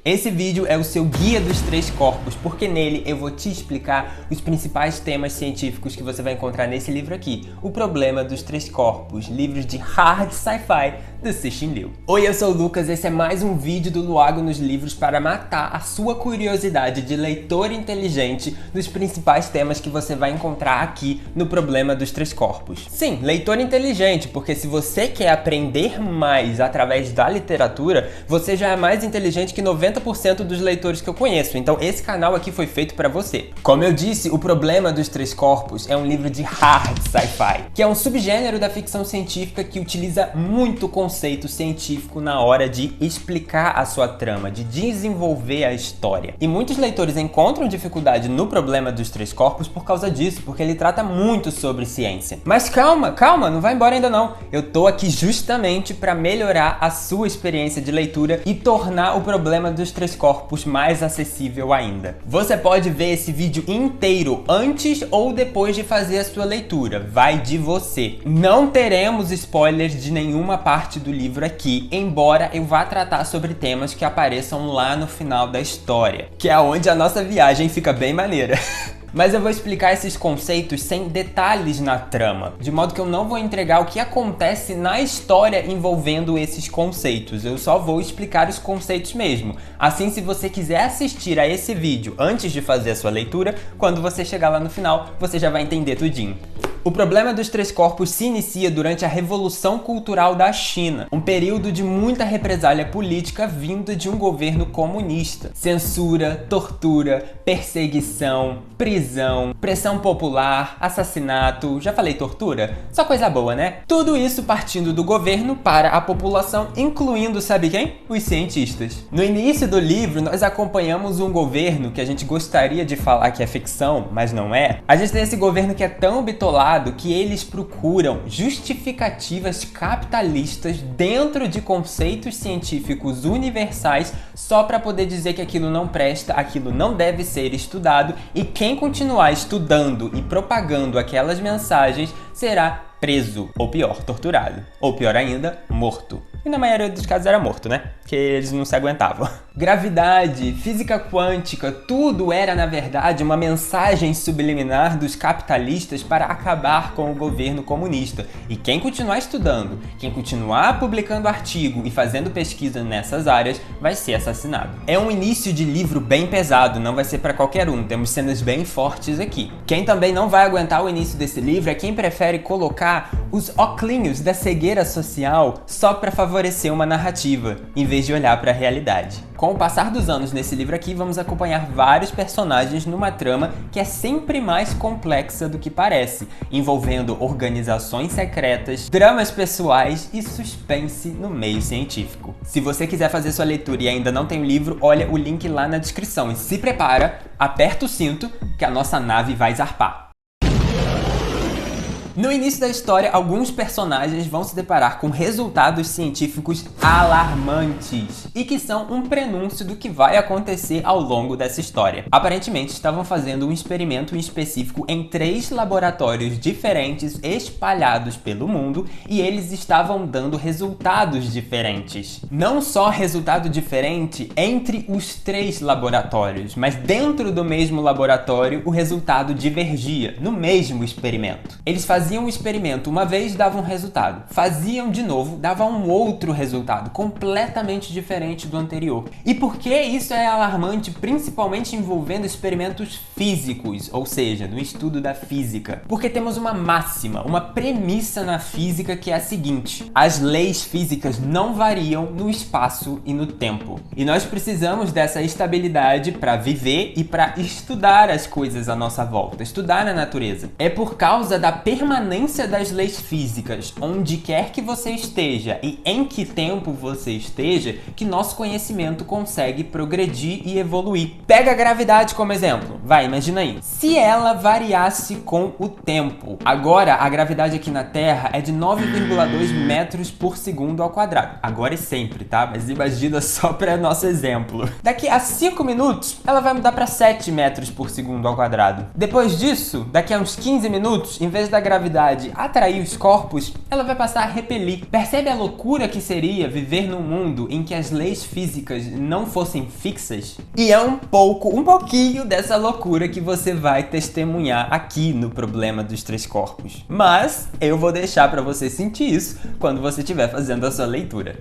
Esse vídeo é o seu guia dos 3 corpos, porque nele eu vou te explicar os principais temas científicos que você vai encontrar nesse livro aqui. O Problema dos 3 Corpos, livros de hard sci-fi do Cixin Liu. Oi, eu sou o Lucas, esse é mais um vídeo do Luago nos Livros para matar a sua curiosidade de leitor inteligente dos principais temas que você vai encontrar aqui no Problema dos 3 Corpos. Sim, leitor inteligente, porque se você quer aprender mais através da literatura, você já é mais inteligente que 90% dos leitores que eu conheço, então esse canal aqui foi feito para você. Como eu disse, O Problema dos 3 Corpos é um livro de hard sci-fi, que é um subgênero da ficção científica que utiliza muito conceito científico na hora de explicar a sua trama, de desenvolver a história. E muitos leitores encontram dificuldade no Problema dos 3 Corpos por causa disso, porque ele trata muito sobre ciência. Mas calma, não vai embora ainda não. Eu tô aqui justamente para melhorar a sua experiência de leitura e tornar o Problema dos 3 Corpos mais acessível ainda. Você pode ver esse vídeo inteiro antes ou depois de fazer a sua leitura, vai de você. Não teremos spoilers de nenhuma parte do livro aqui, embora eu vá tratar sobre temas que apareçam lá no final da história, que é onde a nossa viagem fica bem maneira. Mas eu vou explicar esses conceitos sem detalhes na trama, de modo que eu não vou entregar o que acontece na história envolvendo esses conceitos, eu só vou explicar os conceitos mesmo. Assim, se você quiser assistir a esse vídeo antes de fazer a sua leitura, quando você chegar lá no final, você já vai entender tudinho. O Problema dos 3 Corpos se inicia durante a Revolução Cultural da China, um período de muita represália política vinda de um governo comunista. Censura, tortura, perseguição, prisão, pressão popular, assassinato, já falei tortura? Só coisa boa, né? Tudo isso partindo do governo para a população, incluindo, sabe quem? Os cientistas. No início do livro, nós acompanhamos um governo que a gente gostaria de falar que é ficção, mas não é. A gente tem esse governo que é tão bitolado que eles procuram justificativas capitalistas dentro de conceitos científicos universais só para poder dizer que aquilo não presta, aquilo não deve ser estudado, e quem continuar estudando e propagando aquelas mensagens será preso, ou pior, torturado, ou pior ainda, morto. E na maioria dos casos era morto, né? Porque eles não se aguentavam. Gravidade, física quântica, tudo era, na verdade, uma mensagem subliminar dos capitalistas para acabar com o governo comunista. E quem continuar estudando, quem continuar publicando artigo e fazendo pesquisa nessas áreas, vai ser assassinado. É um início de livro bem pesado, não vai ser para qualquer um, temos cenas bem fortes aqui. Quem também não vai aguentar o início desse livro é quem prefere colocar os óculos da cegueira social só para favorecer uma narrativa, em vez de olhar para a realidade. Com o passar dos anos nesse livro aqui, vamos acompanhar vários personagens numa trama que é sempre mais complexa do que parece, envolvendo organizações secretas, dramas pessoais e suspense no meio científico. Se você quiser fazer sua leitura e ainda não tem o livro, olha o link lá na descrição e se prepara, aperta o cinto que a nossa nave vai zarpar. No início da história, alguns personagens vão se deparar com resultados científicos alarmantes e que são um prenúncio do que vai acontecer ao longo dessa história. Aparentemente, estavam fazendo um experimento em específico em 3 laboratórios diferentes espalhados pelo mundo e eles estavam dando resultados diferentes. Não só resultado diferente entre os 3 laboratórios, mas dentro do mesmo laboratório o resultado divergia no mesmo experimento. Eles faziam um experimento uma vez, dava um resultado. Faziam de novo, dava um outro resultado, completamente diferente do anterior. E por que isso é alarmante, principalmente envolvendo experimentos físicos, ou seja, no estudo da física? Porque temos uma máxima, uma premissa na física que é a seguinte: as leis físicas não variam no espaço e no tempo. E nós precisamos dessa estabilidade para viver e para estudar as coisas à nossa volta, estudar a natureza. É por causa da permanência das leis físicas, onde quer que você esteja e em que tempo você esteja, que nosso conhecimento consegue progredir e evoluir. Pega a gravidade como exemplo. Vai, imagina aí. Se ela variasse com o tempo. Agora, a gravidade aqui na Terra é de 9,2 metros por segundo ao quadrado. Agora e sempre, tá? Mas imagina só para nosso exemplo. Daqui a 5 minutos, ela vai mudar para 7 metros por segundo ao quadrado. Depois disso, daqui a uns 15 minutos, em vez da gravidade gravidade atrair os corpos, ela vai passar a repelir. Percebe a loucura que seria viver num mundo em que as leis físicas não fossem fixas? E é um pouquinho dessa loucura que você vai testemunhar aqui no Problema dos Três Corpos. Mas eu vou deixar para você sentir isso quando você estiver fazendo a sua leitura.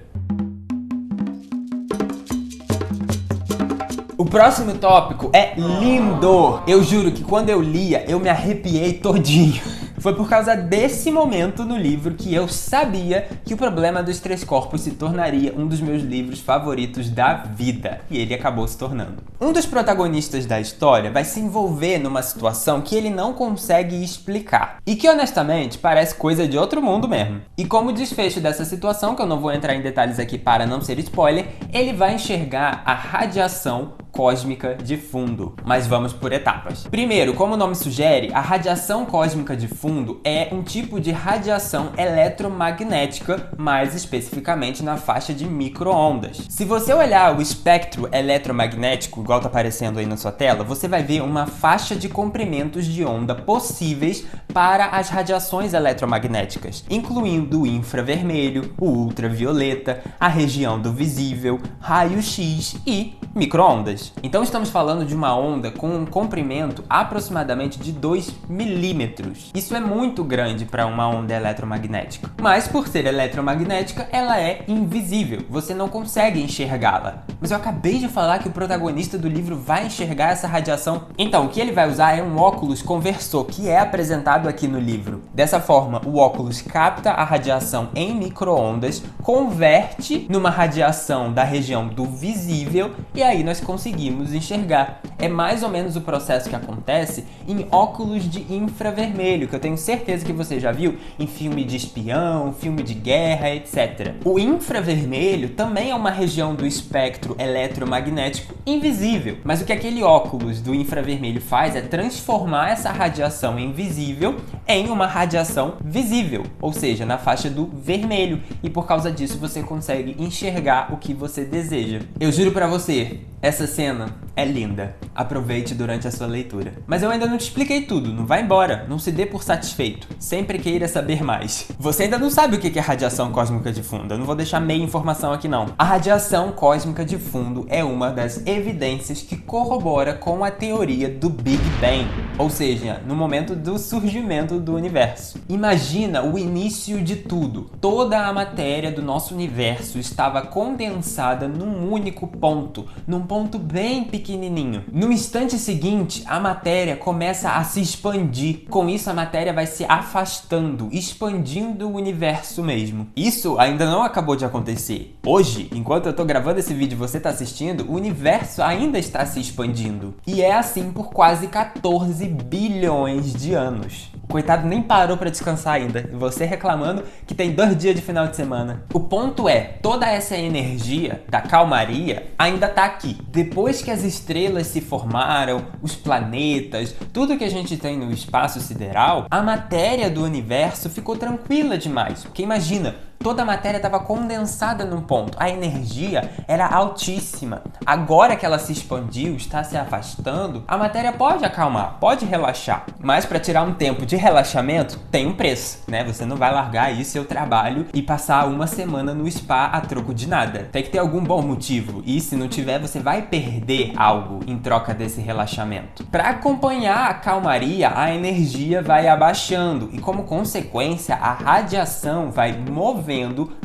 O próximo tópico é lindo! Eu juro que quando eu lia, eu me arrepiei todinho. Foi por causa desse momento no livro que eu sabia que O Problema dos Três Corpos se tornaria um dos meus livros favoritos da vida. E ele acabou se tornando. Um dos protagonistas da história vai se envolver numa situação que ele não consegue explicar. E que, honestamente, parece coisa de outro mundo mesmo. E como desfecho dessa situação, que eu não vou entrar em detalhes aqui para não ser spoiler, ele vai enxergar a radiação cósmica de fundo. Mas vamos por etapas. Primeiro, como o nome sugere, a radiação cósmica de fundo é um tipo de radiação eletromagnética, mais especificamente na faixa de micro-ondas. Se você olhar o espectro eletromagnético, igual tá aparecendo aí na sua tela, você vai ver uma faixa de comprimentos de onda possíveis para as radiações eletromagnéticas, incluindo o infravermelho, o ultravioleta, a região do visível, raio-x e micro-ondas. Então estamos falando de uma onda com um comprimento aproximadamente de 2 milímetros. Isso é muito grande para uma onda eletromagnética. Mas por ser eletromagnética, ela é invisível. Você não consegue enxergá-la. Mas eu acabei de falar que o protagonista do livro vai enxergar essa radiação. Então, o que ele vai usar é um óculos conversor, que é apresentado aqui no livro. Dessa forma, o óculos capta a radiação em micro-ondas, converte numa radiação da região do visível e aí nós conseguimos enxergar. É mais ou menos o processo que acontece em óculos de infravermelho, que eu tenho certeza que você já viu em filme de espião, filme de guerra, etc. O infravermelho também é uma região do espectro eletromagnético invisível, mas o que aquele óculos do infravermelho faz é transformar essa radiação invisível em uma radiação visível, ou seja, na faixa do vermelho, e por causa disso você consegue enxergar o que você deseja. Eu juro pra você, essa cena é linda. Aproveite durante a sua leitura. Mas eu ainda não te expliquei tudo, não vai embora, não se dê por satisfeito. Sempre queira saber mais. Você ainda não sabe o que é radiação cósmica de fundo, eu não vou deixar meia informação aqui não. A radiação cósmica de fundo é uma das evidências que corrobora com a teoria do Big Bang, ou seja, no momento do surgimento do universo. Imagina o início de tudo. Toda a matéria do nosso universo estava condensada num único ponto, num ponto bem pequenininho. No instante seguinte, a matéria começa a se expandir. Com isso, a matéria vai se afastando, expandindo o universo mesmo. Isso ainda não acabou de acontecer. Hoje, enquanto eu tô gravando esse vídeo e você tá assistindo, o universo ainda está se expandindo. E é assim por quase 14 bilhões de anos. O coitado nem parou para descansar ainda, e você reclamando que tem 2 dias de final de semana. O ponto é, toda essa energia da calmaria ainda tá aqui. Depois que as estrelas se formaram, os planetas, tudo que a gente tem no espaço sideral, a matéria do universo ficou tranquila demais. Porque imagina, toda a matéria estava condensada num ponto, a energia era altíssima. Agora que ela se expandiu, está se afastando, a matéria pode acalmar, pode relaxar. Mas para tirar um tempo de relaxamento, tem um preço, né? Você não vai largar aí seu trabalho e passar uma semana no spa a troco de nada. Tem que ter algum bom motivo, e se não tiver, você vai perder algo em troca desse relaxamento. Para acompanhar a calmaria, a energia vai abaixando e, como consequência, a radiação vai movendo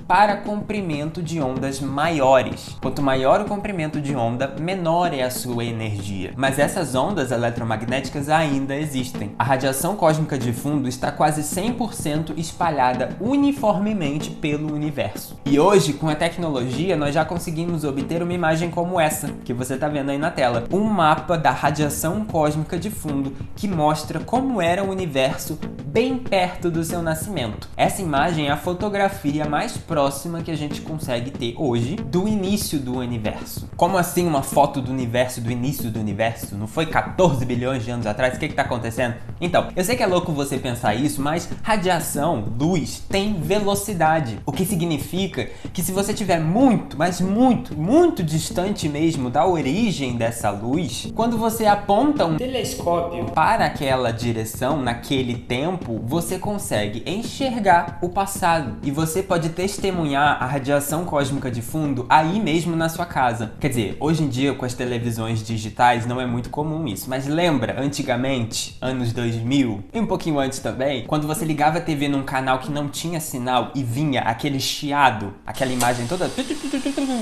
para comprimento de ondas maiores. Quanto maior o comprimento de onda, menor é a sua energia. Mas essas ondas eletromagnéticas ainda existem. A radiação cósmica de fundo está quase 100% espalhada uniformemente pelo universo. E hoje, com a tecnologia, nós já conseguimos obter uma imagem como essa, que você está vendo aí na tela. Um mapa da radiação cósmica de fundo que mostra como era o universo bem perto do seu nascimento. Essa imagem é a fotografia mais próxima que a gente consegue ter hoje do início do universo. Como assim uma foto do universo, do início do universo? Não foi 14 bilhões de anos atrás? O que tá acontecendo? Então, eu sei que é louco você pensar isso, mas radiação, luz, tem velocidade. O que significa que se você estiver muito, mas muito distante mesmo da origem dessa luz, quando você aponta um telescópio para aquela direção, naquele tempo, você consegue enxergar o passado. E você pode testemunhar a radiação cósmica de fundo aí mesmo na sua casa. Quer dizer, hoje em dia com as televisões digitais não é muito comum isso, mas lembra, antigamente, anos 2000, e um pouquinho antes também, quando você ligava a TV num canal que não tinha sinal e vinha aquele chiado, aquela imagem toda,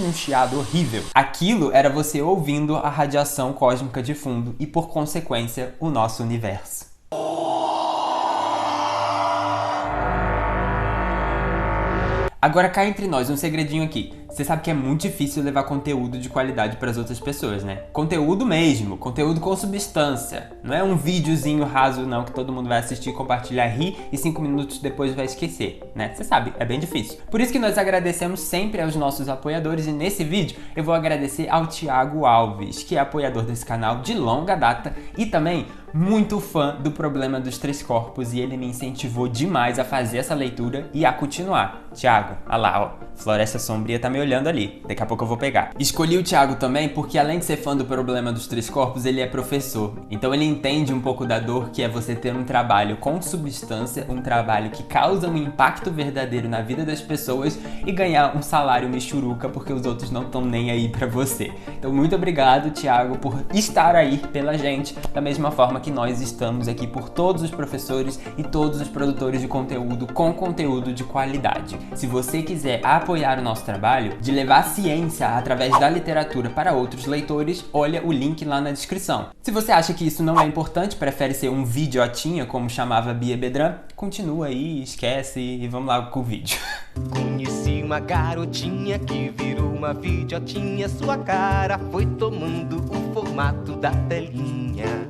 um chiado horrível. Aquilo era você ouvindo a radiação cósmica de fundo e, por consequência, o nosso universo. Agora cá entre nós, um segredinho aqui. Você sabe que é muito difícil levar conteúdo de qualidade para as outras pessoas, né? Conteúdo mesmo, conteúdo com substância. Não é um videozinho raso não, que todo mundo vai assistir, compartilhar, rir e 5 minutos depois vai esquecer, né? Você sabe, é bem difícil. Por isso que nós agradecemos sempre aos nossos apoiadores e nesse vídeo eu vou agradecer ao Thiago Alves, que é apoiador desse canal de longa data e também muito fã do Problema dos Três Corpos, e ele me incentivou demais a fazer essa leitura e a continuar. Thiago, olha lá, ó, Floresta Sombria tá me olhando ali, daqui a pouco eu vou pegar. Escolhi o Thiago também porque, além de ser fã do Problema dos Três Corpos, ele é professor. Então ele entende um pouco da dor que é você ter um trabalho com substância, um trabalho que causa um impacto verdadeiro na vida das pessoas e ganhar um salário michuruca porque os outros não estão nem aí pra você. Então muito obrigado, Thiago, por estar aí pela gente, da mesma forma que nós estamos aqui por todos os professores e todos os produtores de conteúdo com conteúdo de qualidade. Se você quiser apoiar o nosso trabalho, de levar ciência através da literatura para outros leitores, olha o link lá na descrição. Se você acha que isso não é importante, prefere ser um videotinha, como chamava Bia Bedran, continua aí, esquece e vamos lá com o vídeo. Conheci uma garotinha que virou uma videotinha, sua cara foi tomando o formato da telinha.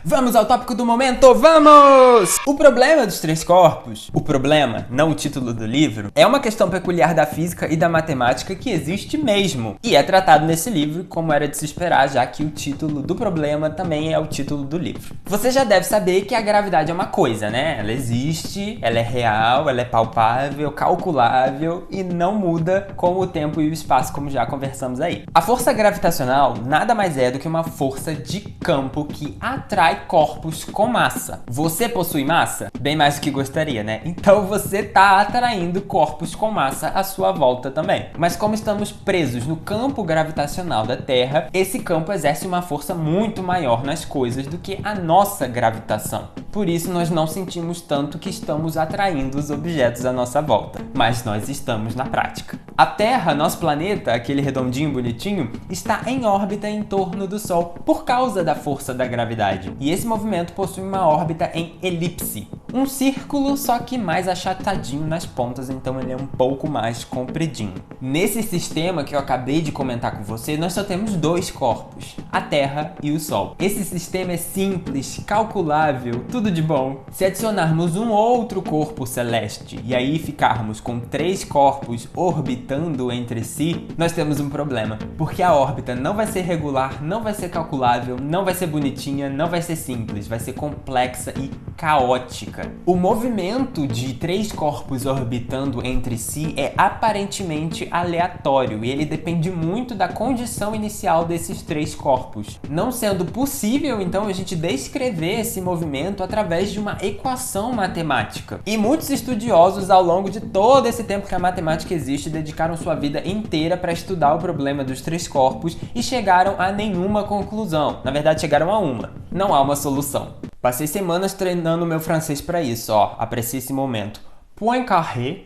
Vamos ao tópico do momento, vamos! O problema dos três corpos, o problema, não o título do livro, é uma questão peculiar da física e da matemática que existe mesmo. E é tratado nesse livro, como era de se esperar, já que o título do problema também é o título do livro. Você já deve saber que a gravidade é uma coisa, né? Ela existe, ela é real, ela é palpável, calculável e não muda com o tempo e o espaço, como já conversamos aí. A força gravitacional nada mais é do que uma força de campo que atrai corpos com massa. Você possui massa? Bem mais do que gostaria, né? Então você tá atraindo corpos com massa à sua volta também. Mas como estamos presos no campo gravitacional da Terra, esse campo exerce uma força muito maior nas coisas do que a nossa gravitação. Por isso nós não sentimos tanto que estamos atraindo os objetos à nossa volta. Mas nós estamos na prática. A Terra, nosso planeta, aquele redondinho bonitinho, está em órbita em torno do Sol por causa da força da gravidade. E esse movimento possui uma órbita em elipse. Um círculo, só que mais achatadinho nas pontas, então ele é um pouco mais compridinho. Nesse sistema que eu acabei de comentar com você, nós só temos dois corpos, a Terra e o Sol. Esse sistema é simples, calculável, tudo de bom. Se adicionarmos um outro corpo celeste e aí ficarmos com 3 corpos orbitando entre si, nós temos um problema, porque a órbita não vai ser regular, não vai ser calculável, não vai ser bonitinha, não vai ser simples, vai ser complexa e caótica. O movimento de 3 corpos orbitando entre si é aparentemente aleatório e ele depende muito da condição inicial desses 3 corpos, não sendo possível então a gente descrever esse movimento através de uma equação matemática. E muitos estudiosos ao longo de todo esse tempo que a matemática existe dedicaram sua vida inteira para estudar o problema dos 3 corpos e chegaram a nenhuma conclusão. Na verdade, chegaram a uma. Não há uma solução. Passei semanas treinando meu francês para isso, ó. Aprecie esse momento. Poincaré.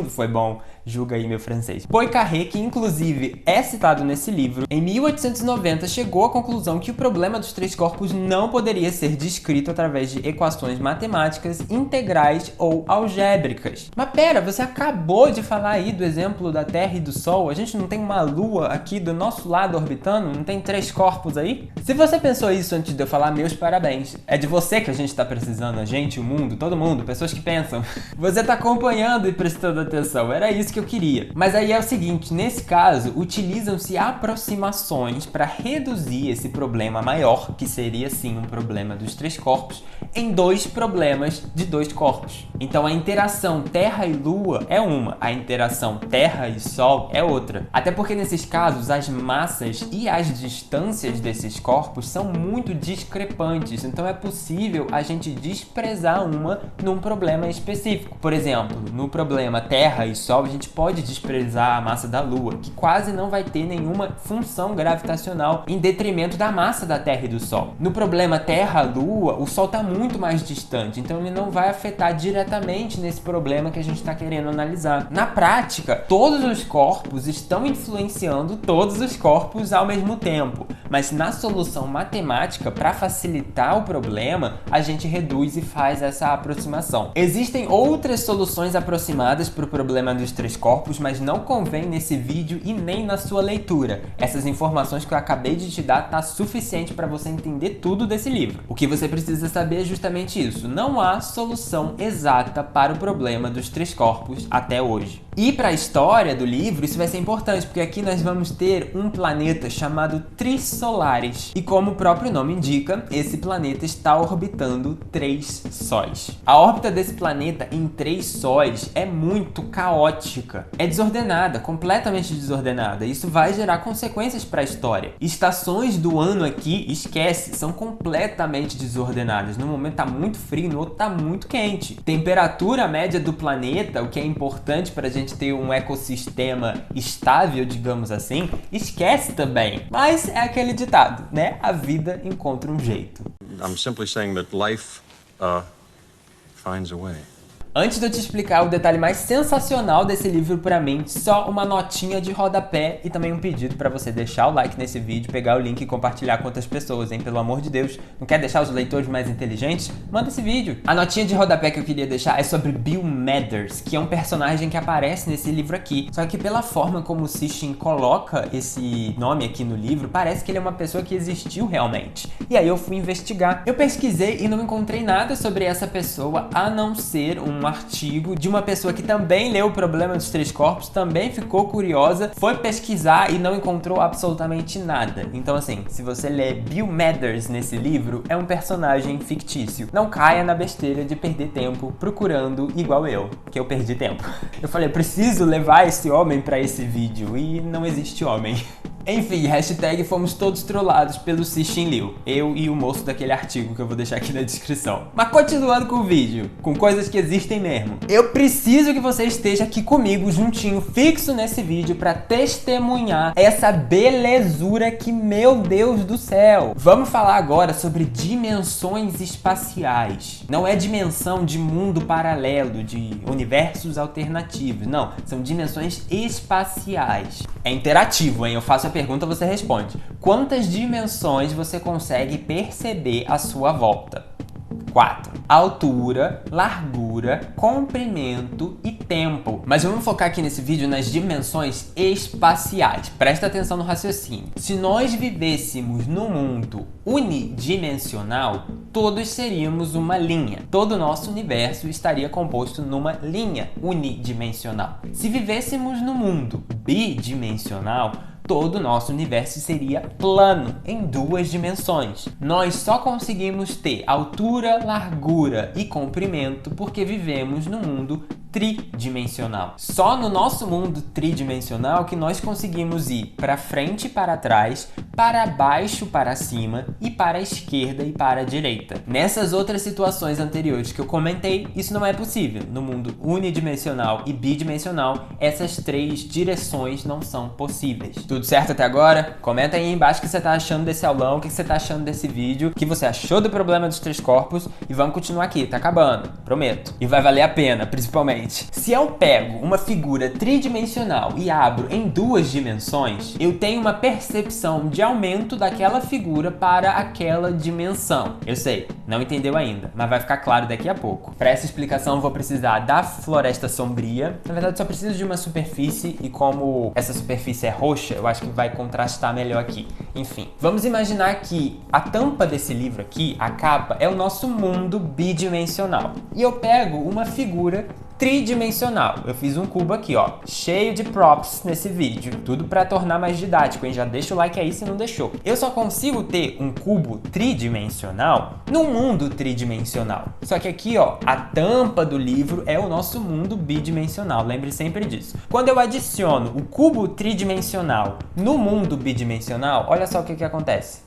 Foi bom. Julga aí meu francês. Poincaré, que inclusive é citado nesse livro, em 1890 chegou à conclusão que o problema dos 3 corpos não poderia ser descrito através de equações matemáticas integrais ou algébricas. Mas pera, você acabou de falar aí do exemplo da Terra e do Sol. A gente não tem uma Lua aqui do nosso lado orbitando? Não tem 3 corpos aí? Se você pensou isso antes de eu falar, meus parabéns. É de você que a gente tá precisando, a gente, o mundo, todo mundo, pessoas que pensam. Você tá acompanhando e prestando atenção. Era isso que que eu queria. Mas aí é o seguinte, nesse caso, utilizam-se aproximações para reduzir esse problema maior, que seria sim um problema dos três corpos, em dois problemas de dois corpos. Então a interação Terra e Lua é uma, a interação Terra e Sol é outra. Até porque nesses casos as massas e as distâncias desses corpos são muito discrepantes, então é possível a gente desprezar uma num problema específico. Por exemplo, no problema Terra e Sol, a gente pode desprezar a massa da Lua, que quase não vai ter nenhuma função gravitacional em detrimento da massa da Terra e do Sol. No problema Terra-Lua, o Sol está muito mais distante, então ele não vai afetar diretamente nesse problema que a gente está querendo analisar. Na prática, todos os corpos estão influenciando todos os corpos ao mesmo tempo, mas na solução matemática, para facilitar o problema, a gente reduz e faz essa aproximação. Existem outras soluções aproximadas para o problema dos três corpos, mas não convém nesse vídeo e nem na sua leitura. Essas informações que eu acabei de te dar tá suficiente para você entender tudo desse livro. O que você precisa saber é justamente isso. Não há solução exata para o problema dos três corpos até hoje. E para a história do livro, isso vai ser importante, porque aqui nós vamos ter um planeta chamado Trisolares. E como o próprio nome indica, esse planeta está orbitando 3 sóis. A órbita desse planeta em 3 sóis é muito caótica. É desordenada, completamente desordenada. Isso vai gerar consequências para a história. Estações do ano aqui, esquece, são completamente desordenadas. No momento tá muito frio, no outro tá muito quente. Temperatura média do planeta, o que é importante para a gente ter um ecossistema estável, digamos assim, esquece também. Mas é aquele ditado, né? A vida encontra um jeito. I'm simply saying that life finds a way. Antes de eu te explicar o detalhe mais sensacional desse livro pra mim, só uma notinha de rodapé e também um pedido pra você deixar o like nesse vídeo, pegar o link e compartilhar com outras pessoas, hein? Pelo amor de Deus, não quer deixar os leitores mais inteligentes? Manda esse vídeo. A notinha de rodapé que eu queria deixar é sobre Bill Mathers, que é um personagem que aparece nesse livro aqui. Só que pela forma como o Sitchin coloca esse nome aqui no livro, parece que ele é uma pessoa que existiu realmente. E aí eu fui investigar. Eu pesquisei e não encontrei nada sobre essa pessoa, a não ser um artigo de uma pessoa que também leu o problema dos três corpos, também ficou curiosa, foi pesquisar e não encontrou absolutamente nada. Então assim, se você lê Bill Mathers nesse livro, é um personagem fictício. Não caia na besteira de perder tempo procurando igual eu, que eu perdi tempo. Eu falei, eu preciso levar esse homem pra esse vídeo e não existe homem. Enfim, hashtag fomos todos trollados pelo Cixin Liu. Eu e o moço daquele artigo que eu vou deixar aqui na descrição. Mas continuando com o vídeo, com coisas que existem mesmo. Eu preciso que você esteja aqui comigo, juntinho, fixo nesse vídeo, pra testemunhar essa belezura que, meu Deus do céu. Vamos falar agora sobre dimensões espaciais. Não é dimensão de mundo paralelo, de universos alternativos. Não, são dimensões espaciais. É interativo, hein? Eu faço a pergunta, você responde. Quantas dimensões você consegue perceber à sua volta? 4. Altura, largura, comprimento e tempo. Mas vamos focar aqui nesse vídeo nas dimensões espaciais. Presta atenção no raciocínio. Se nós vivêssemos num mundo unidimensional, todos seríamos uma linha. Todo o nosso universo estaria composto numa linha unidimensional. Se vivêssemos no mundo bidimensional, todo o nosso universo seria plano, em 2 dimensões. Nós só conseguimos ter altura, largura e comprimento porque vivemos no mundo tridimensional. Só no nosso mundo tridimensional que nós conseguimos ir para frente e para trás, para baixo, para cima e para a esquerda e para a direita. Nessas outras situações anteriores que eu comentei, isso não é possível. No mundo unidimensional e bidimensional, essas 3 direções não são possíveis. Tudo certo até agora? Comenta aí embaixo o que você tá achando desse aulão, o que você tá achando desse vídeo, o que você achou do problema dos 3 corpos e vamos continuar aqui, tá acabando, prometo. E vai valer a pena, principalmente. Se eu pego uma figura tridimensional e abro em 2 dimensões, eu tenho uma percepção de aumento daquela figura para aquela dimensão. Eu sei, Não entendeu ainda, mas vai ficar claro daqui a pouco. Para essa explicação eu vou precisar da floresta sombria. Na verdade só preciso de uma superfície e como essa superfície é roxa, eu acho que vai contrastar melhor aqui. Enfim, vamos imaginar que a tampa desse livro aqui, a capa, é o nosso mundo bidimensional. E eu pego uma figura tridimensional. Eu fiz um cubo aqui, ó, cheio de props nesse vídeo. Tudo para tornar mais didático, hein? Já deixa o like aí se não deixou. Eu só consigo ter um cubo tridimensional no mundo tridimensional. Só que aqui, ó, a tampa do livro é o nosso mundo bidimensional. Lembre sempre disso. Quando eu adiciono o cubo tridimensional no mundo bidimensional, olha só o que acontece.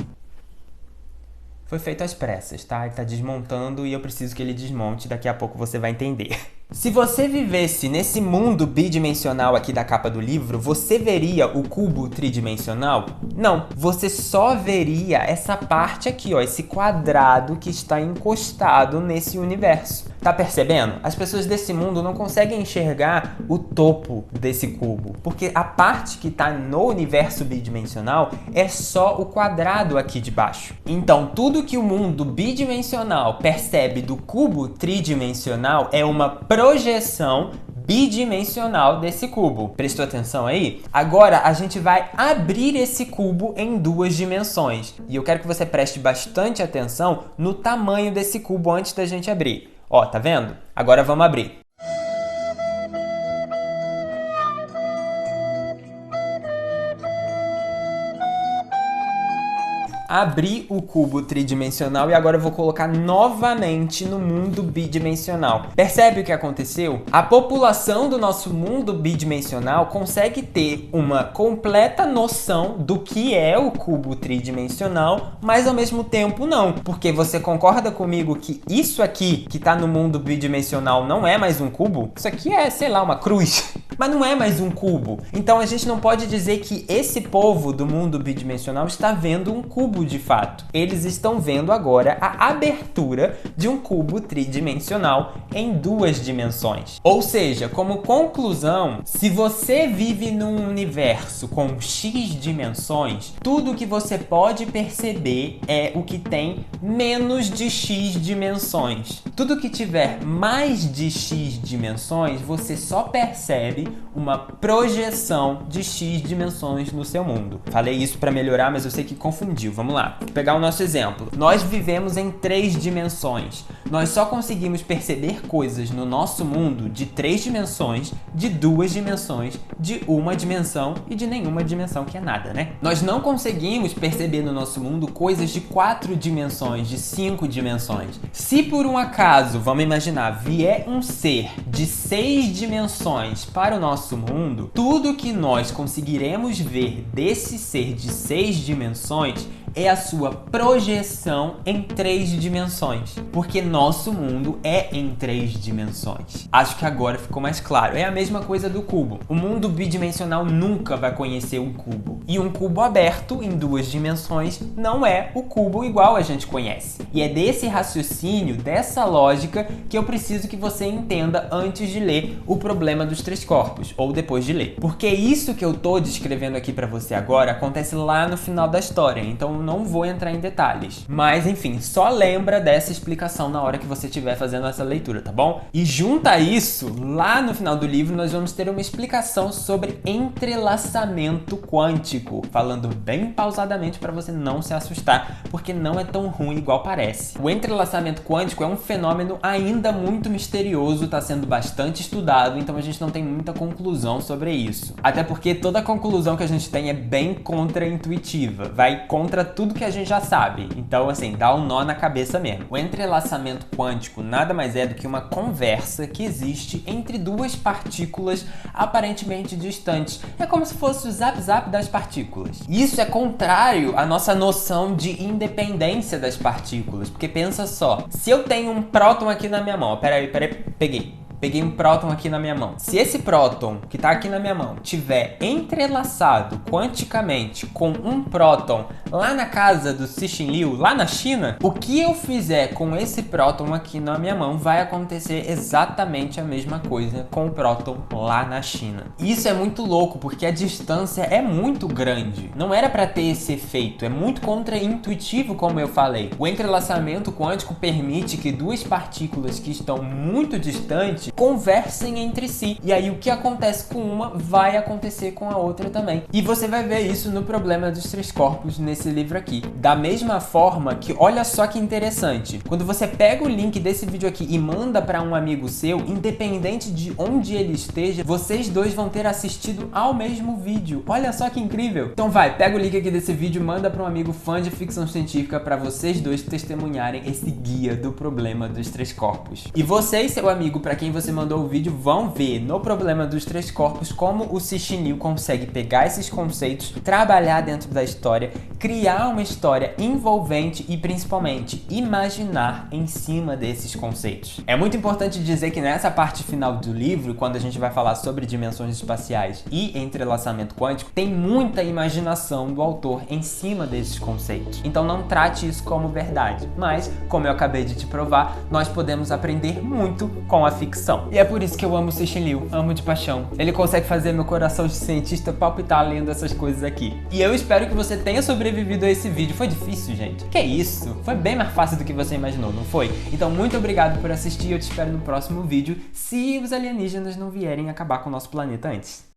Foi feito às pressas, tá? Ele tá desmontando e eu preciso que ele desmonte. Daqui a pouco você vai entender. Se você vivesse nesse mundo bidimensional aqui da capa do livro, você veria o cubo tridimensional? Não, você só veria essa parte aqui, ó, esse quadrado que está encostado nesse universo. Tá percebendo? As pessoas desse mundo não conseguem enxergar o topo desse cubo, porque a parte que está no universo bidimensional é só o quadrado aqui de baixo. Então, tudo que o mundo bidimensional percebe do cubo tridimensional é uma projeção bidimensional desse cubo. Prestou atenção aí? Agora a gente vai abrir esse cubo em duas dimensões. E eu quero que você preste bastante atenção no tamanho desse cubo antes da gente abrir. Ó, tá vendo? Agora vamos abrir. Abri o cubo tridimensional e agora eu vou colocar novamente no mundo bidimensional. Percebe o que aconteceu? A população do nosso mundo bidimensional consegue ter uma completa noção do que é o cubo tridimensional, mas ao mesmo tempo não. Porque você concorda comigo que isso aqui, que tá no mundo bidimensional, não é mais um cubo? Isso aqui é, sei lá, uma cruz. Mas não é mais um cubo. Então a gente não pode dizer que esse povo do mundo bidimensional está vendo um cubo de fato. Eles estão vendo agora a abertura de um cubo tridimensional em duas dimensões. Ou seja, como conclusão, se você vive num universo com X dimensões, tudo que você pode perceber é o que tem menos de X dimensões. Tudo que tiver mais de X dimensões, você só percebe uma projeção de X dimensões no seu mundo. Falei isso para melhorar, mas eu sei que confundiu. Vamos lá. Vou pegar o nosso exemplo. Nós vivemos em 3 dimensões. Nós só conseguimos perceber coisas no nosso mundo de 3 dimensões, de 2 dimensões, de 1 dimensão e de nenhuma dimensão, que é nada, né? Nós não conseguimos perceber no nosso mundo coisas de 4 dimensões, de 5 dimensões. Se por um acaso, vamos imaginar, vier um ser de 6 dimensões para o nosso mundo, tudo que nós conseguiremos ver desse ser de 6 dimensões é a sua projeção em 3 dimensões, porque nosso mundo é em 3 dimensões. Acho que agora ficou mais claro. É a mesma coisa do cubo. O mundo bidimensional nunca vai conhecer um cubo. E um cubo aberto em 2 dimensões não é o cubo igual a gente conhece. E é desse raciocínio, dessa lógica, que eu preciso que você entenda antes de ler O Problema dos Três Corpos, ou depois de ler. Porque isso que eu tô descrevendo aqui pra você agora acontece lá no final da história, então não vou entrar em detalhes. Mas enfim, só lembra dessa explicação na hora que você estiver fazendo essa leitura, tá bom? E junto a isso, lá no final do livro nós vamos ter uma explicação sobre entrelaçamento quântico, falando bem pausadamente para você não se assustar, porque não é tão ruim igual parece. O entrelaçamento quântico é um fenômeno ainda muito misterioso, está sendo bastante estudado, então a gente não tem muita conclusão sobre isso. Até porque toda conclusão que a gente tem é bem contra-intuitiva, vai contra tudo que a gente já sabe. Então, assim, dá um nó na cabeça mesmo. O entrelaçamento quântico nada mais é do que uma conversa que existe entre duas partículas aparentemente distantes. É como se fosse o zap-zap das partículas. Isso é contrário à nossa noção de independência das partículas. Porque pensa só, se eu tenho um próton aqui na minha mão, peraí, peguei. Peguei um próton aqui na minha mão. Se esse próton que tá aqui na minha mão tiver entrelaçado quanticamente com um próton lá na casa do Cixin Liu, lá na China, o que eu fizer com esse próton aqui na minha mão vai acontecer exatamente a mesma coisa com o próton lá na China. Isso é muito louco porque a distância é muito grande. Não era para ter esse efeito, é muito contraintuitivo, como eu falei. O entrelaçamento quântico permite que duas partículas que estão muito distantes conversem entre si. E aí o que acontece com uma vai acontecer com a outra também. E você vai ver isso no Problema dos Três Corpos nesse livro aqui. Da mesma forma que, olha só que interessante, quando você pega o link desse vídeo aqui e manda para um amigo seu, independente de onde ele esteja, vocês dois vão ter assistido ao mesmo vídeo. Olha só que incrível! Então vai, pega o link aqui desse vídeo, manda para um amigo fã de ficção científica para vocês dois testemunharem esse guia do Problema dos Três Corpos. E você e seu amigo, para quem você mandou o vídeo, vão ver no Problema dos Três Corpos como o Cixin Liu consegue pegar esses conceitos, trabalhar dentro da história, criar uma história envolvente e principalmente imaginar em cima desses conceitos. É muito importante dizer que nessa parte final do livro, quando a gente vai falar sobre dimensões espaciais e entrelaçamento quântico, tem muita imaginação do autor em cima desses conceitos. Então não trate isso como verdade, mas, como eu acabei de te provar, nós podemos aprender muito com a ficção. E é por isso que eu amo o Cixin Liu, amo de paixão. Ele consegue fazer meu coração de cientista palpitar lendo essas coisas aqui. E eu espero que você tenha sobrevivido a esse vídeo. Foi difícil, gente? Que isso? Foi bem mais fácil do que você imaginou, não foi? Então muito obrigado por assistir, eu te espero no próximo vídeo, se os alienígenas não vierem acabar com o nosso planeta antes.